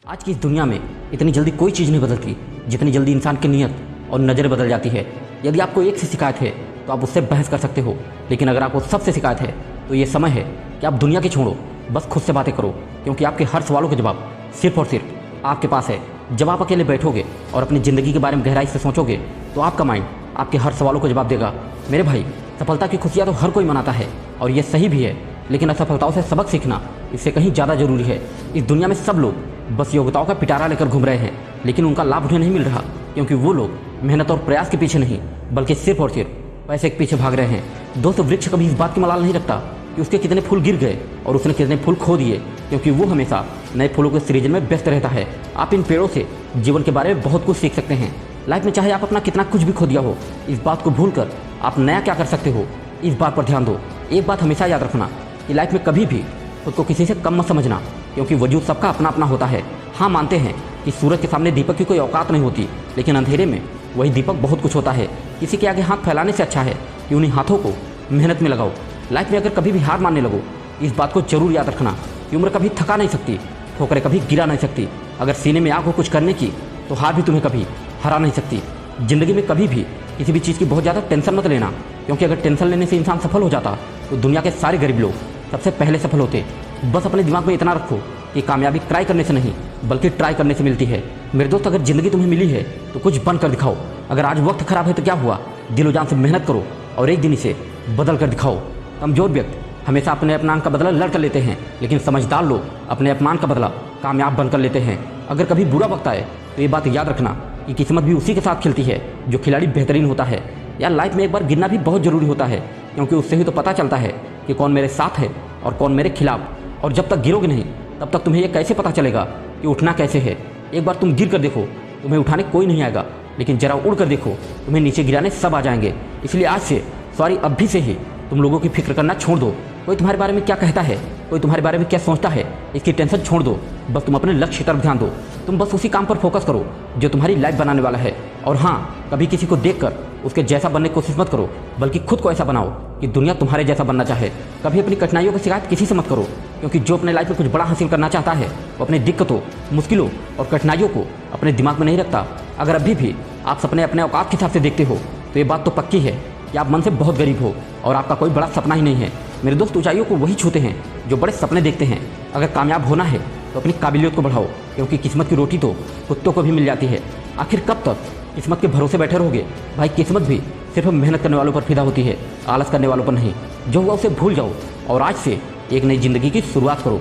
आज की इस दुनिया में इतनी जल्दी कोई चीज़ नहीं बदलती जितनी जल्दी इंसान की नीयत और नज़र बदल जाती है। यदि आपको एक से शिकायत है तो आप उससे बहस कर सकते हो, लेकिन अगर आपको सबसे शिकायत है तो ये समय है कि आप दुनिया की छोड़ो, बस खुद से बातें करो, क्योंकि आपके हर सवालों के जवाब सिर्फ और सिर्फ आपके पास है। जब आप अकेले बैठोगे और अपनी ज़िंदगी के बारे में गहराई से सोचोगे तो आपका माइंड आपके हर सवालों को जवाब देगा। मेरे भाई, सफलता की खुशियाँ तो हर कोई मनाता है और ये सही भी है, लेकिन असफलताओं से सबक सीखना इससे कहीं ज़्यादा जरूरी है। इस दुनिया में सब लोग बस योग्यताओं का पिटारा लेकर घूम रहे हैं, लेकिन उनका लाभ उन्हें नहीं मिल रहा, क्योंकि वो लोग मेहनत और प्रयास के पीछे नहीं बल्कि सिर्फ और सिर्फ पैसे के पीछे भाग रहे हैं। दोस्तों, वृक्ष कभी इस बात की मलाल नहीं रखता कि उसके कितने फूल गिर गए और उसने कितने फूल खो दिए, क्योंकि वो हमेशा नए फूलों के सृजन में व्यस्त रहता है। आप इन पेड़ों से जीवन के बारे में बहुत कुछ सीख सकते हैं। लाइफ में चाहे आप अपना कितना कुछ भी खो दिया हो, इस बात को भूलकर आप नया क्या कर सकते हो, इस बात पर ध्यान दो। एक बात हमेशा याद रखना कि लाइफ में कभी भी खुद को किसी से कम मत समझना, क्योंकि वजूद सबका अपना अपना होता है। हाँ, मानते हैं कि सूरज के सामने दीपक की कोई औकात नहीं होती, लेकिन अंधेरे में वही दीपक बहुत कुछ होता है। किसी के आगे हाथ फैलाने से अच्छा है कि उन्हीं हाथों को मेहनत में लगाओ। लाइफ में अगर कभी भी हार मानने लगो, इस बात को जरूर याद रखना कि उम्र कभी थका नहीं सकती, ठोकरें कभी गिरा नहीं सकती। अगर सीने में आग हो कुछ करने की, तो हार भी तुम्हें कभी हरा नहीं सकती। जिंदगी में कभी भी किसी भी चीज़ की बहुत ज़्यादा टेंशन मत लेना, क्योंकि अगर टेंशन लेने से इंसान सफल हो जाता तो दुनिया के सारे गरीब लोग सबसे पहले सफल होते। बस अपने दिमाग में इतना रखो कि कामयाबी ट्राई करने से नहीं बल्कि ट्राई करने से मिलती है। मेरे दोस्त, अगर ज़िंदगी तुम्हें मिली है तो कुछ बन कर दिखाओ। अगर आज वक्त खराब है तो क्या हुआ, दिलो जान से मेहनत करो और एक दिन इसे बदल कर दिखाओ। कमजोर व्यक्ति हमेशा अपने अपमान का बदला लड़ कर लेते हैं, लेकिन समझदार लोग अपने अपमान का बदला कामयाब बनकर लेते हैं। अगर कभी बुरा वक्त आए तो ये बात याद रखना कि किस्मत भी उसी के साथ खेलती है जो खिलाड़ी बेहतरीन होता है। यार, लाइफ में एक बार गिरना भी बहुत ज़रूरी होता है, क्योंकि उससे ही तो पता चलता है कि कौन मेरे साथ है और कौन मेरे खिलाफ। और जब तक गिरोगे नहीं तब तक तुम्हें यह कैसे पता चलेगा कि उठना कैसे है। एक बार तुम गिर कर देखो, तुम्हें उठाने कोई नहीं आएगा, लेकिन जरा उड़ कर देखो, तुम्हें नीचे गिराने सब आ जाएंगे। इसलिए आज से सॉरी अभी से ही तुम लोगों की फिक्र करना छोड़ दो। कोई तुम्हारे बारे में क्या कहता है, कोई तुम्हारे बारे में क्या सोचता है, इसकी टेंशन छोड़ दो। बस तुम अपने लक्ष्य की तरफ ध्यान दो। तुम बस उसी काम पर फोकस करो जो तुम्हारी लाइफ बनाने वाला है। और हाँ, कभी किसी को देखकर उसके जैसा बनने की कोशिश मत करो, बल्कि खुद को ऐसा बनाओ कि दुनिया तुम्हारे जैसा बनना चाहे। कभी अपनी कठिनाइयों की शिकायत किसी से मत करो, क्योंकि जो अपने लाइफ में कुछ बड़ा हासिल करना चाहता है वो अपनी दिक्कतों, मुश्किलों और कठिनाइयों को अपने दिमाग में नहीं रखता। अगर अभी भी आप सपने अपने औकात के हिसाब से देखते हो तो ये बात तो पक्की है कि आप मन से बहुत गरीब हो और आपका कोई बड़ा सपना ही नहीं है। मेरे दोस्त, ऊंचाइयों को वही छूते हैं जो बड़े सपने देखते हैं। अगर कामयाब होना है तो अपनी काबिलियत को बढ़ाओ, क्योंकि किस्मत की रोटी तो कुत्तों को भी मिल जाती है। आखिर कब तक किस्मत के भरोसे बैठे रहोगे? भाई, किस्मत भी सिर्फ मेहनत करने वालों पर फिदा होती है, आलस करने वालों पर नहीं। जो हुआ उसे भूल जाओ और आज से एक नई जिंदगी की शुरुआत करो।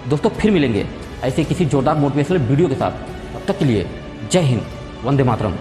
दोस्तों, फिर मिलेंगे ऐसे किसी जोरदार मोटिवेशनल वीडियो के साथ। तब तक के लिए जय हिंद, वंदे मातरम।